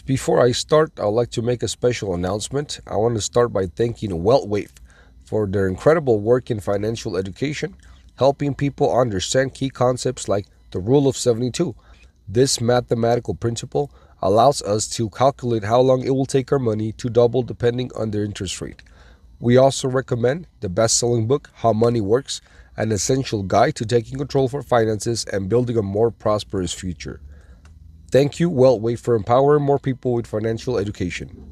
Before I start, I'd like to make a special announcement. I want to start by thanking WealthWave for their incredible work in financial education, helping people understand key concepts like the Rule of 72. This mathematical principle allows us to calculate how long it will take our money to double depending on their interest rate. We also recommend the best selling book, How Money Works, an essential guide to taking control for finances and building a more prosperous future. Thank you, WealthWave, for empowering more people with financial education.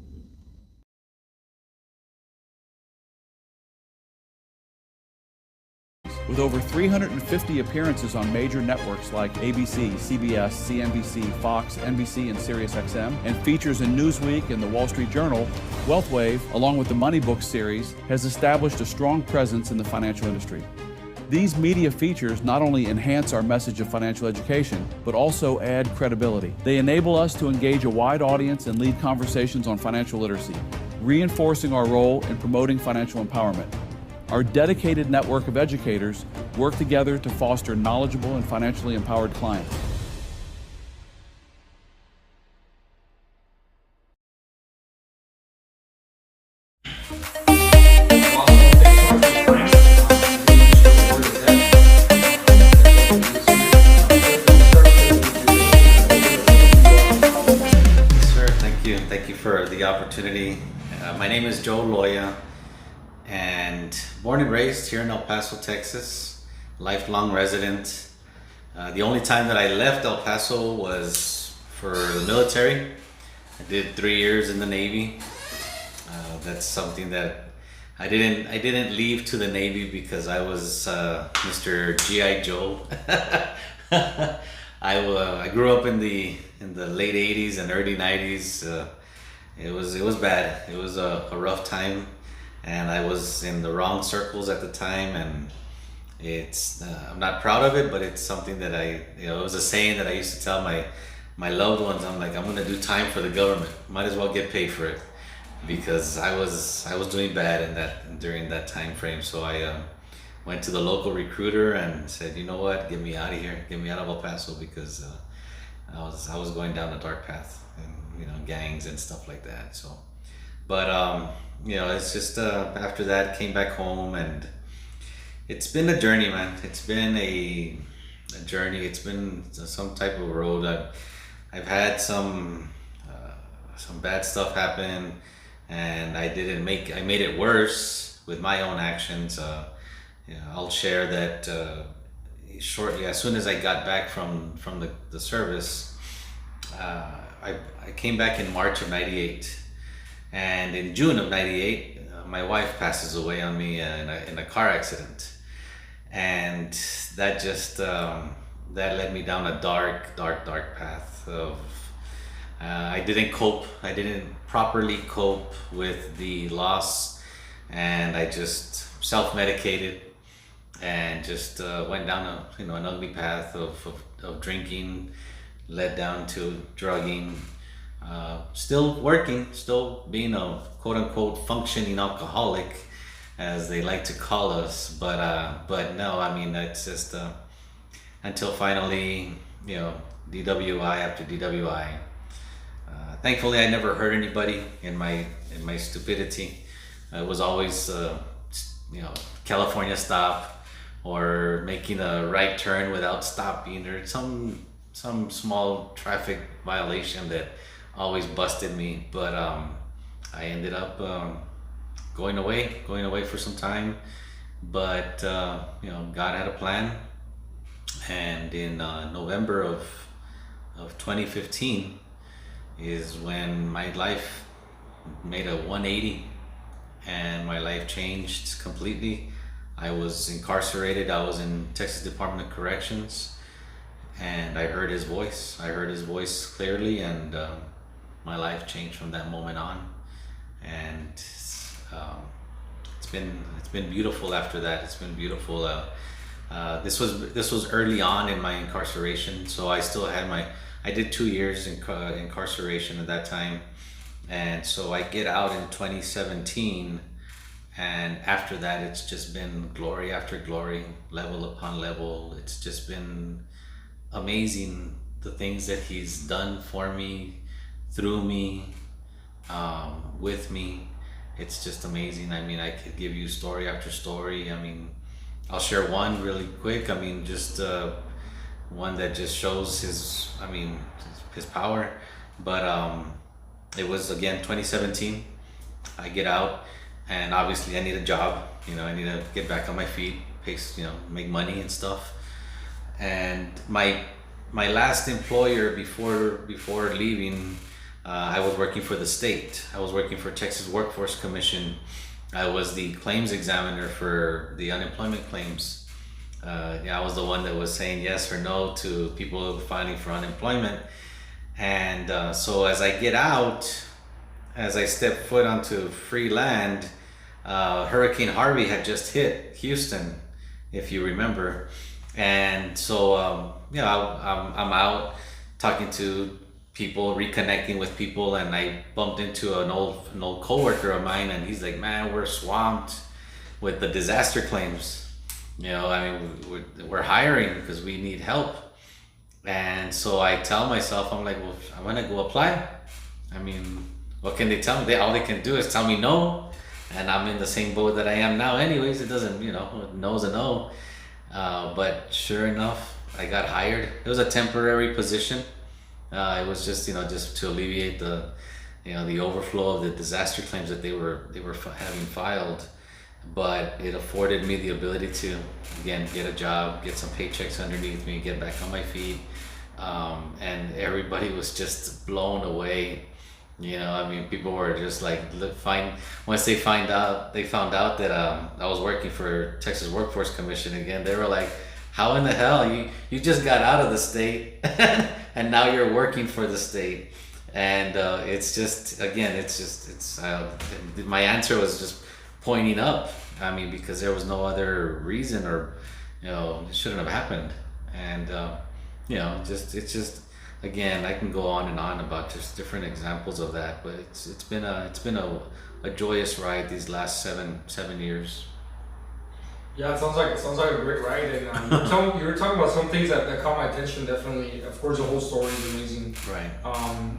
With over 350 appearances on major networks like ABC, CBS, CNBC, Fox, NBC, and SiriusXM, and features in Newsweek and the Wall Street Journal, WealthWave, along with the Money Book series, has established a strong presence in the financial industry. These media features not only enhance our message of financial education, but also add credibility. They enable us to engage a wide audience and lead conversations on financial literacy, reinforcing our role in promoting financial empowerment. Our dedicated network of educators work together to foster knowledgeable and financially empowered clients. Sir, thank you. Thank you for the opportunity. My name is Joe Loya, and born and raised here in El Paso, Texas, lifelong resident. The only time that I left El Paso was for the military. I did 3 years in the Navy. That's something that I didn't leave to the Navy because I was Mr. GI Joe. I grew up in the late 80s and early 90s. It was bad. It was a rough time, and I was in the wrong circles at the time, and it's I'm not proud of it, but it's something that it was a saying that I used to tell my loved ones. I'm like, I'm gonna do time for the government. Might as well get paid for it, because I was doing bad during that time frame. So I went to the local recruiter and said, you know what, get me out of here, get me out of El Paso, because I was going down a dark path, and gangs and stuff like that. So, but it's just after that, came back home, and it's been a journey, man. It's been a journey. It's been some type of road. I've had some bad stuff happen, and I made it worse with my own actions. I'll share that shortly. As soon as I got back from the service, I came back in March of '98, and in June of '98, my wife passes away on me in a car accident, and that just that led me down a dark path of. I didn't cope. I didn't properly cope with the loss, and I just self-medicated and just went down an ugly path of drinking, led down to drugging, still working, still being a quote-unquote functioning alcoholic, as they like to call us, but no, I mean, that's just until finally, DWI after DWI. Thankfully, I never hurt anybody in my stupidity. It was always California stop, or making a right turn without stopping, or some small traffic violation that always busted me. But I ended up going away for some time. But God had a plan, and in November of 2015 is when my life made a 180, and my life changed completely. I was incarcerated. I was in Texas Department of Corrections, and I heard his voice. I heard his voice clearly, and my life changed from that moment on. And it's been beautiful after that. It's been beautiful. This was early on in my incarceration, so I did 2 years in incarceration at that time, and so I get out in 2017. And after that, it's just been glory after glory, level upon level. It's just been amazing, the things that he's done for me through me, with me. It's just amazing. I mean, I could give you story after story. I mean, I'll share one really quick. I mean, just one that just shows his, I mean, his power. But it was again 2017. I get out, and obviously I need a job. You know, I need to get back on my feet, pay, you know, make money and stuff. And my last employer before leaving, I was working for the state. I was working for Texas Workforce Commission. I was the claims examiner for the unemployment claims. Yeah, I was the one that was saying yes or no to people filing for unemployment. And so as I get out, as I step foot onto free land, Hurricane Harvey had just hit Houston, if you remember. And so, you know, I'm out talking to people, reconnecting with people, and I bumped into an old coworker of mine, and he's like, "Man, we're swamped with the disaster claims. You know, I mean, we're hiring because we need help." And so I tell myself, I'm like, "Well, I'm gonna go apply. I mean, what can they tell me? All they can do is tell me no, and I'm in the same boat that I am now. Anyways, it doesn't, you know, no's a no." But sure enough, I got hired. It was a temporary position. It was just, you know, just to alleviate the, you know, the overflow of the disaster claims that they were having filed. But it afforded me the ability to, again, get a job, get some paychecks underneath me, get back on my feet. And everybody was just blown away. You know, I mean, people were just like, once they found out that I was working for Texas Workforce Commission again, they were like, "How in the hell you just got out of the state and now you're working for the state?" And it's just, again, my answer was just pointing up. I mean, because there was no other reason, or, you know, it shouldn't have happened. And you know, it's just, again, I can go on and on about just different examples of that, but it's been a joyous ride these last seven years. Yeah, it sounds like a great ride, and you were talking about some things that caught my attention. Definitely, of course, the whole story is amazing. Right.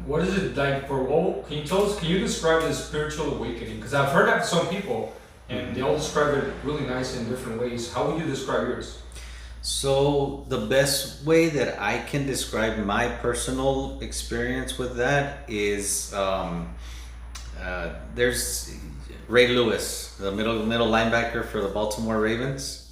What is it like for? What can you tell us? Can you describe the spiritual awakening? Because I've heard that from some people, and they all describe it really nice in different ways. How would you describe yours? So the best way that I can describe my personal experience with that is there's Ray Lewis, the middle linebacker for the Baltimore Ravens.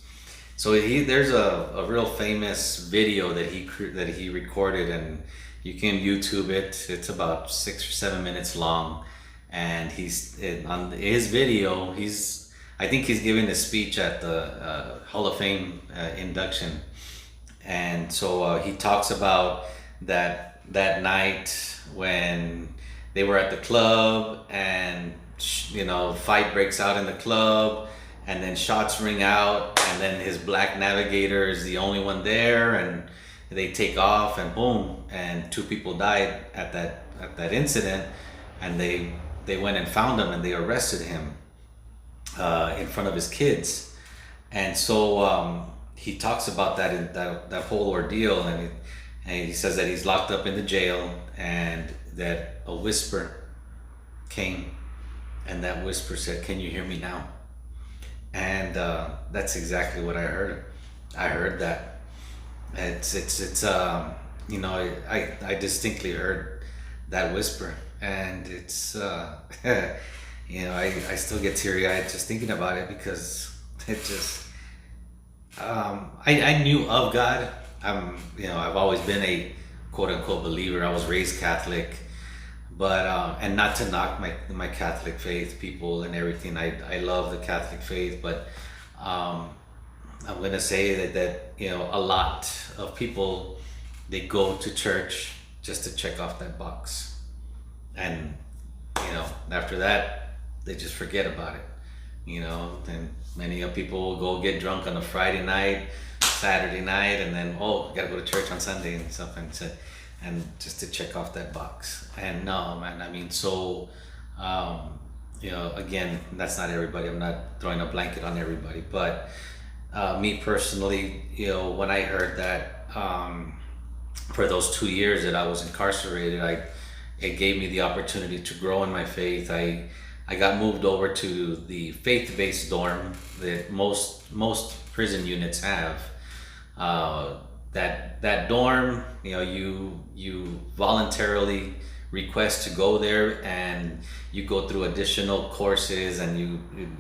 So there's a real famous video that he recorded, and you can YouTube it. It's about 6 or 7 minutes long, and on his video, I think he's giving a speech at the Hall of Fame induction. And so he talks about that night when they were at the club, and, you know, fight breaks out in the club, and then shots ring out, and then his black navigator is the only one there, and they take off, and boom, and 2 people died at that incident, and they went and found him, and they arrested him in front of his kids. And so he talks about that whole ordeal, and he says that he's locked up in the jail, and that a whisper came, and that whisper said, "Can you hear me now?" And that's exactly what I heard. I heard that. It's you know, I distinctly heard that whisper, and it's you know, I still get teary-eyed just thinking about it, because it just, I knew of God. You know, I've always been a quote-unquote believer. I was raised Catholic, but and not to knock my Catholic faith people and everything. I love the Catholic faith, but I'm gonna say that you know, a lot of people, they go to church just to check off that box, and, you know, after that, they just forget about it, you know. And many of people will go get drunk on a Friday night, Saturday night, and then, oh, gotta go to church on Sunday and stuff, and just to check off that box. And no, man, I mean, so you know, again, that's not everybody. I'm not throwing a blanket on everybody, but me personally, you know, when I heard that, for those 2 years that I was incarcerated, it gave me the opportunity to grow in my faith. I got moved over to the faith-based dorm that most prison units have. That dorm, you voluntarily request to go there, and you go through additional courses, and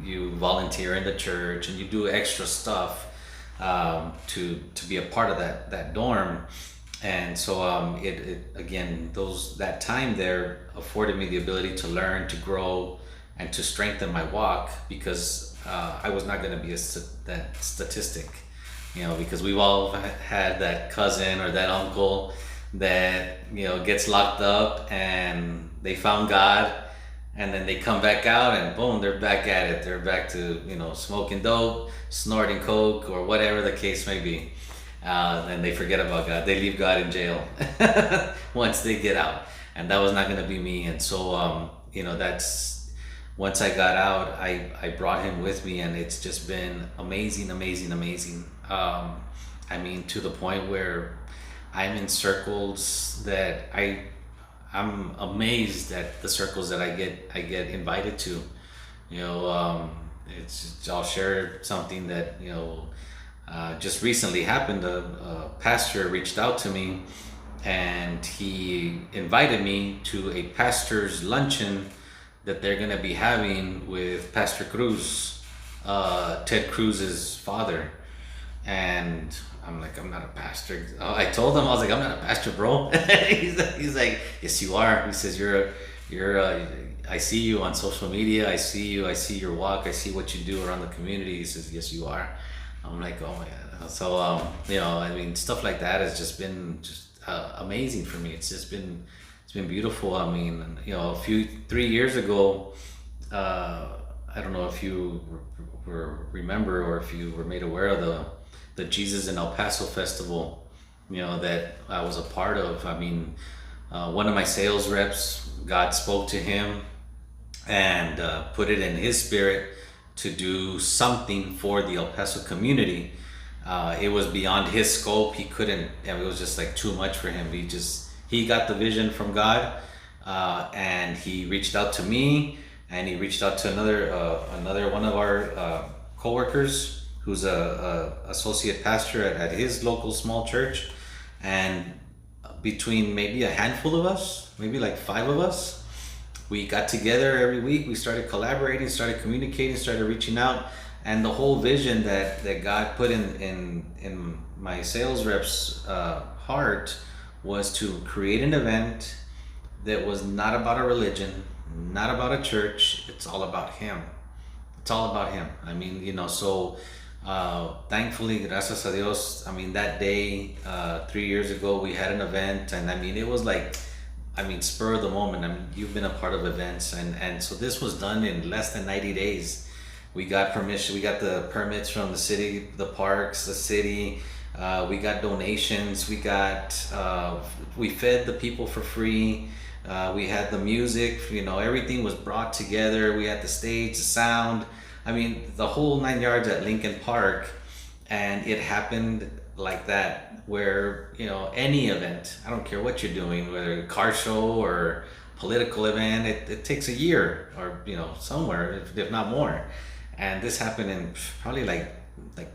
you volunteer in the church, and you do extra stuff to be a part of that dorm. And so it again, that time there afforded me the ability to learn, to grow, and to strengthen my walk, because I was not going to be that statistic, because we've all had that cousin or that uncle that gets locked up and they found God, and then they come back out and boom, they're back at it. They're back to smoking dope, snorting coke, or whatever the case may be. And they forget about God. They leave God in jail once they get out, and that was not going to be me. And so that's once I got out, I brought him with me, and it's just been amazing. I mean, to the point where I'm in circles that I'm amazed at the circles that I get invited to. I'll share something that just recently happened. A pastor reached out to me, and he invited me to a pastor's luncheon that they're going to be having with Pastor Cruz, Ted Cruz's father. And I'm like, I'm not a pastor. I told him, I was like, I'm not a pastor, bro. he's like, yes, you are. He says, I see you on social media. I see your walk. I see what you do around the community. He says, yes, you are. I'm like, oh my God. So, I mean, stuff like that has just been amazing for me. It's been beautiful. I mean, 3 years ago, I don't know if you remember, or if you were made aware of the Jesus in El Paso festival, that I was a part of. I mean, one of my sales reps, God spoke to him and put it in his spirit to do something for the El Paso community. It was beyond his scope. He couldn't, it was just like too much for him. He got the vision from God, and he reached out to me, and he reached out to another one of our coworkers, who's a associate pastor at his local small church. And between maybe a handful of us, maybe like 5 of us, we got together every week. We started collaborating, started communicating, started reaching out. And the whole vision that God put in my sales rep's heart was to create an event that was not about a religion, not about a church. It's all about him. It's all about him. I mean, so thankfully, gracias a Dios, I mean, that day, 3 years ago, we had an event, and I mean, it was like, spur of the moment. I mean, you've been a part of events, and so this was done in less than 90 days. We got permission, we got the permits from the city, the parks, the city. We got donations. We fed the people for free. We had the music. Everything was brought together. We had the stage, the sound. I mean, the whole 9 yards at Lincoln Park, and it happened like that. Where any event, I don't care what you're doing, whether a car show or political event, it takes a year or somewhere, if not more. And this happened in probably like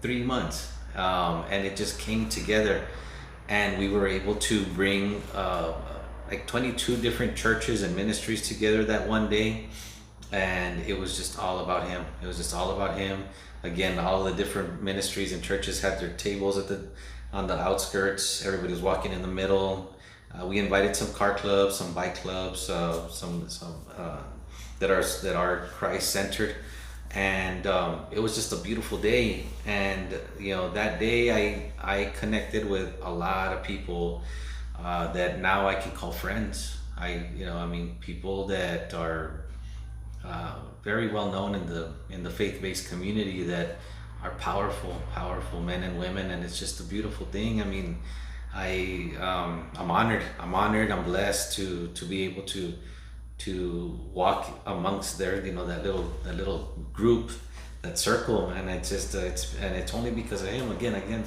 3 months. And it just came together, and we were able to bring like 22 different churches and ministries together that one day, and it was just all about him. It was just all about him. Again, all the different ministries and churches had their tables on the outskirts. Everybody was walking in the middle. We invited some car clubs, some bike clubs, some that are Christ centered. And it was just a beautiful day. And that day I connected with a lot of people that now I can call friends. People that are very well known in the faith-based community, that are powerful men and women, and it's just a beautiful thing. I mean, I'm honored. I'm blessed to be able to walk amongst their that little group, that circle, and it's only because of him. Again,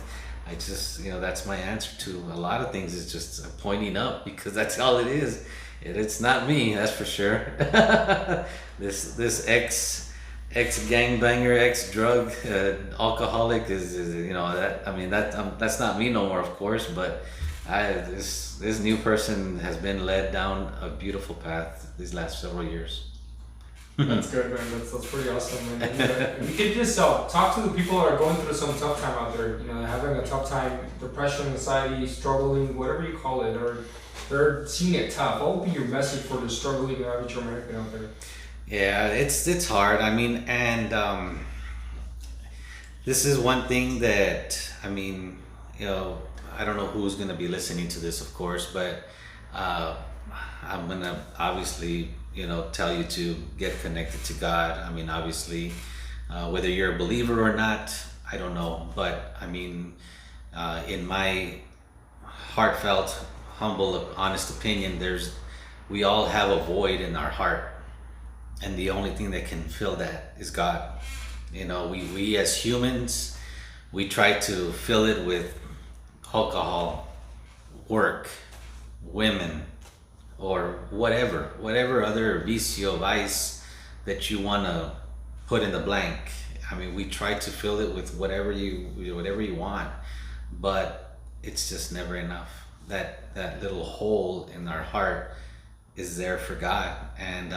I just, that's my answer to a lot of things, is just pointing up, because that's all it is. It's not me, that's for sure. This ex gangbanger, ex drug alcoholic is that's not me no more, of course. But this new person has been led down a beautiful path these last several years. That's good, man. That's pretty awesome. And we could just talk to the people that are going through some tough time out there. Having a tough time, depression, anxiety, struggling, whatever you call it, or they're seeing it tough. What would be your message for the struggling average American out there? Yeah, it's hard. This is one thing that I don't know who's gonna be listening to this, of course, but I'm gonna obviously tell you to get connected to God. Obviously, whether you're a believer or not, I don't know, but in my heartfelt, humble, honest opinion, we all have a void in our heart, and the only thing that can fill that is God. We as humans, we try to fill it with alcohol, work, women, or whatever other vice that you want to put in the blank. We try to fill it with whatever you want, but it's just never enough. That little hole in our heart is there for God, and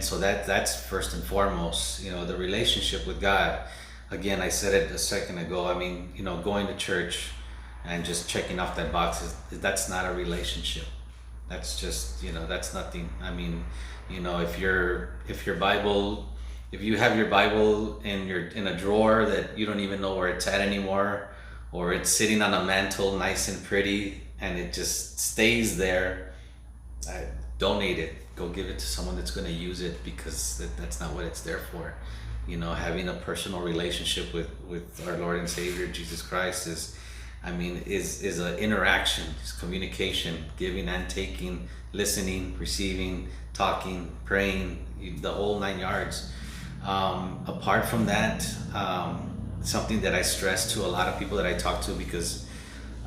so that's first and foremost. The relationship with God. Again, I said it a second ago. Going to church and just checking off that box that's not a relationship. That's just that's nothing. If you have your Bible in a drawer that you don't even know where it's at anymore, or it's sitting on a mantle nice and pretty and it just stays there, donate it. Go give it to someone that's going to use it, because that's not what it's there for. Having a personal relationship with our Lord and Savior Jesus Christ is an interaction, is communication, giving and taking, listening, receiving, talking, praying, the whole 9 yards. Apart from that, something that I stress to a lot of people that I talk to, because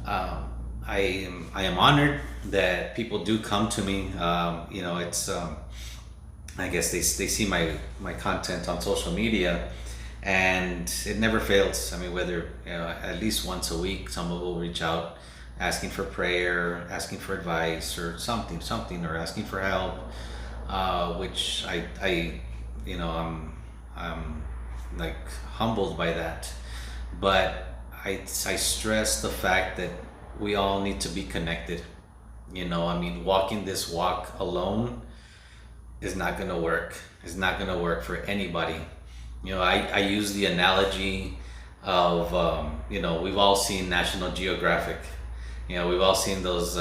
I am honored that people do come to me. It's I guess they see my content on social media, and it never fails. Whether at least once a week, someone will reach out asking for prayer, asking for advice, or something, or asking for help, which I'm like humbled by that. But I stress the fact that we all need to be connected. Walking this walk alone is not going to work. It's not going to work for anybody. I use the analogy of, we've all seen National Geographic. We've all seen those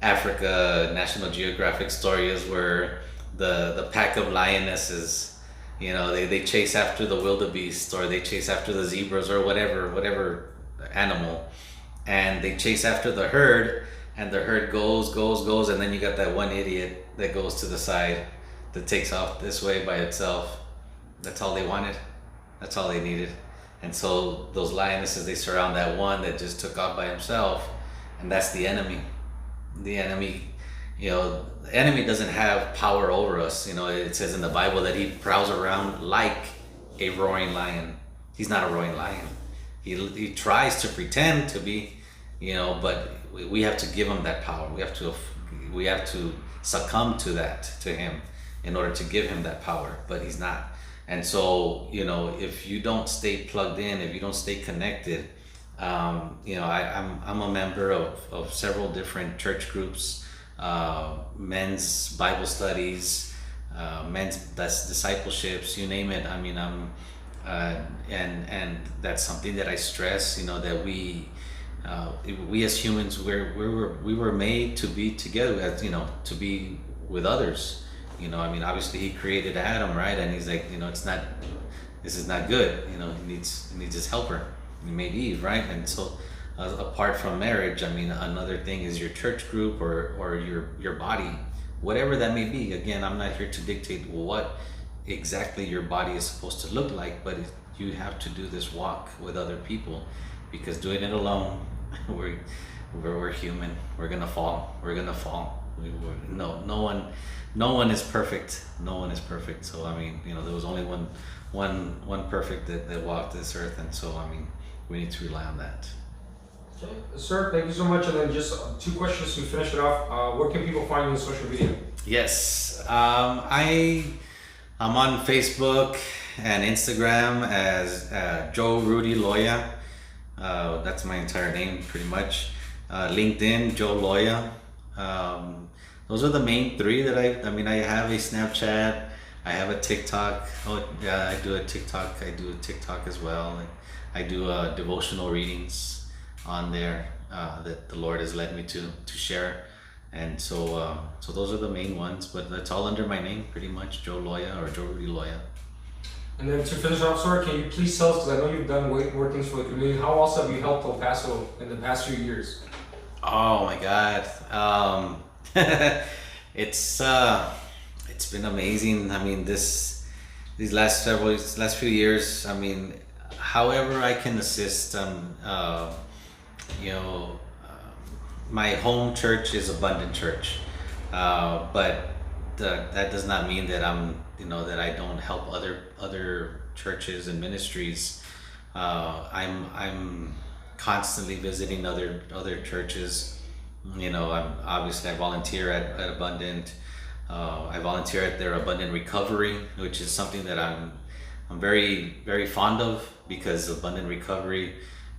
Africa National Geographic stories where the pack of lionesses, they chase after the wildebeest, or they chase after the zebras, or whatever animal, and they chase after the herd, and the herd goes, and then you got that one idiot that goes to the side, that takes off this way by itself. That's all they wanted. That's all they needed. And so those lionesses, they surround that one that just took off by himself, and that's the enemy. The enemy, the enemy doesn't have power over us. It says in the Bible that he prowls around like a roaring lion. He's not a roaring lion. He tries to pretend to be, but we have to give him that power. We have to succumb to him in order to give him that power, but he's not. And so, if you don't stay plugged in, if you don't stay connected, I'm a member of several different church groups, men's Bible studies, men's discipleships, you name it. And that's something that I stress, that we as humans, we were made to be together, to be with others. Obviously he created Adam, right? And he's like, this is not good. He needs his helper. He made Eve, right? And so apart from marriage, another thing is your church group or your body, whatever that may be. Again, I'm not here to dictate what exactly your body is supposed to look like, but you have to do this walk with other people. because doing it alone, we're we're human. We're gonna fall. We're gonna fall. No one is perfect. No one is perfect. So I mean, there was only one perfect that walked this earth, and so I mean, we need to rely on that. Okay. Sir, thank you so much. And then just two questions to finish it off. Where can people find you on social media? Yes, I'm on Facebook and Instagram as Joe Rudy Loya. That's my entire name, pretty much. LinkedIn, Joe Loya. Those are the main three that I mean, I have a Snapchat, I have a TikTok. Oh, yeah, I do a TikTok. I do a TikTok as well. I do devotional readings on there that the Lord has led me to share. And so those are the main ones, but that's all under my name, pretty much, Joe Loya or Joe Rudy Loya. And then to finish off, sir, can you please tell us, because I know you've done way more things for the community, how else have you helped El Paso in the past few years? Oh my God, it's been amazing. I mean, these last few years. I mean, however I can assist. My home church is Abundant Church, but that does not mean that that I don't help other churches and ministries. I'm constantly visiting other churches. I volunteer at Abundant. I volunteer at their Abundant Recovery, which is something that I'm very, very fond of, because Abundant Recovery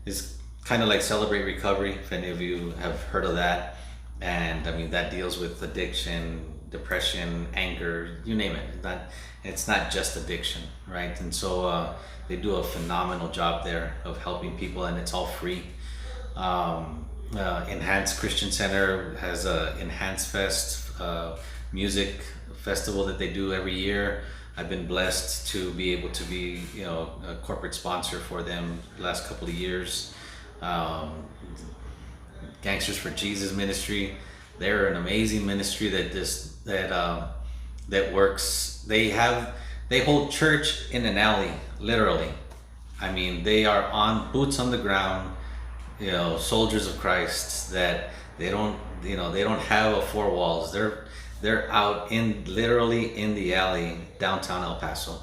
is kind of like Celebrate Recovery, if any of you have heard of that. And I mean, that deals with addiction, depression, anger, you name it. It's not just addiction, right? And so they do a phenomenal job there of helping people, and it's all free. Enhanced Christian Center has a Enhanced Fest music festival that they do every year. I've been blessed to be able to be a corporate sponsor for them the last couple of years. Gangsters for Jesus ministry, they're an amazing ministry that works. They hold church in an alley, literally. I mean, they are boots on the ground, soldiers of Christ, that they don't have a four walls. They're out literally in the alley downtown El Paso,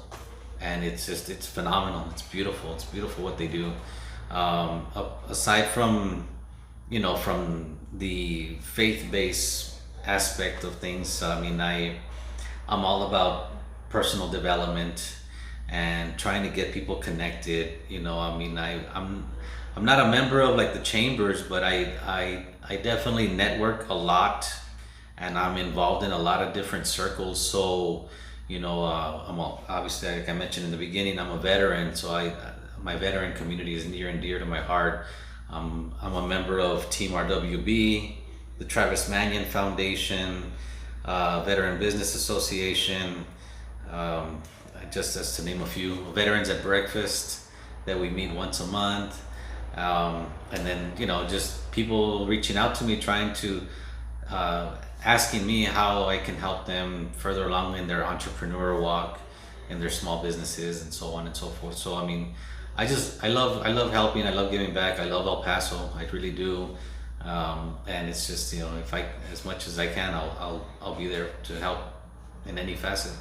and it's phenomenal. It's beautiful what they do. Aside from the faith-based aspect of things, I mean, I'm all about personal development and trying to get people connected. I mean, I'm not a member of like the chambers, but I definitely network a lot, and I'm involved in a lot of different circles. So obviously, like I mentioned in the beginning, I'm a veteran, so my veteran community is near and dear to my heart. I'm a member of Team RWB, the Travis Manion Foundation, Veteran Business Association, just as to name a few. Veterans at Breakfast, that we meet once a month. And then, just people reaching out to me, trying to, asking me how I can help them further along in their entrepreneurial walk, in their small businesses, and so on and so forth. So, I mean, I love helping. I love giving back. I love El Paso. I really do. And it's just, if as much as I can, I'll be there to help in any facet.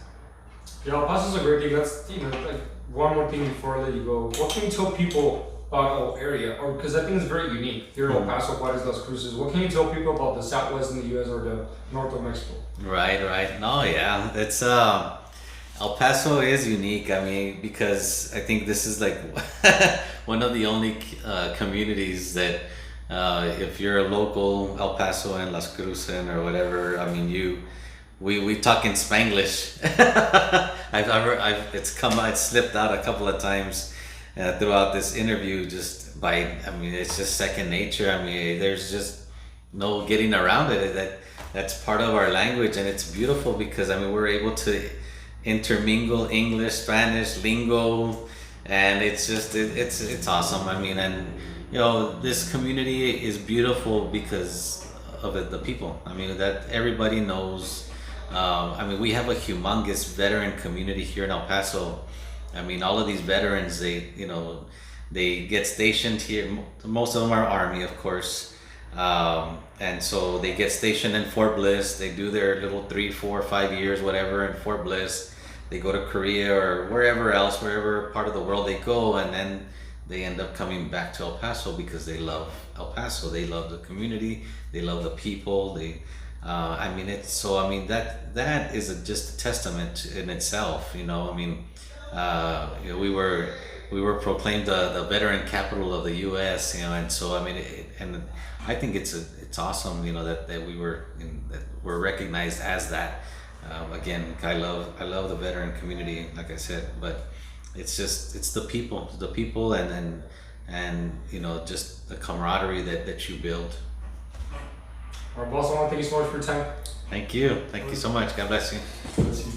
Yeah, El Paso's a great thing. That's, like one more thing before I let you go. What can you tell people about our area, or because I think it's very unique here in El Paso, Juarez, Las Cruces? What can you tell people about the Southwest in the U.S. or the North of Mexico? Right. No, yeah, it's El Paso is unique. I mean, because I think this is like one of the only communities that if you're a local El Paso and Las Cruces or whatever, I mean, we talk in Spanglish. It's slipped out a couple of times throughout this interview, it's just second nature. I mean, there's just no getting around it. That's part of our language, and it's beautiful because, I mean, we're able to intermingle English, Spanish, lingo, and it's awesome. I mean, and this community is beautiful because of the people. I mean, that everybody knows. I mean, we have a humongous veteran community here in El Paso. I mean, all of these veterans, they get stationed here. Most of them are Army, of course. And so they get stationed in Fort Bliss. They do their little 3, 4, 5 years, whatever, in Fort Bliss. They go to Korea or wherever else, wherever part of the world they go, and then they end up coming back to El Paso because they love El Paso. They love the community. They love the people. I mean, it's so. I mean, that is just a testament in itself. We were proclaimed the veteran capital of the U.S. And so I mean, and I think it's awesome. That we're recognized as that. Again, I love the veteran community, like I said, but it's the people, and just the camaraderie that you build. All right, boss, I want to thank you so much for your time. Thank you so much. God bless you. Bless you.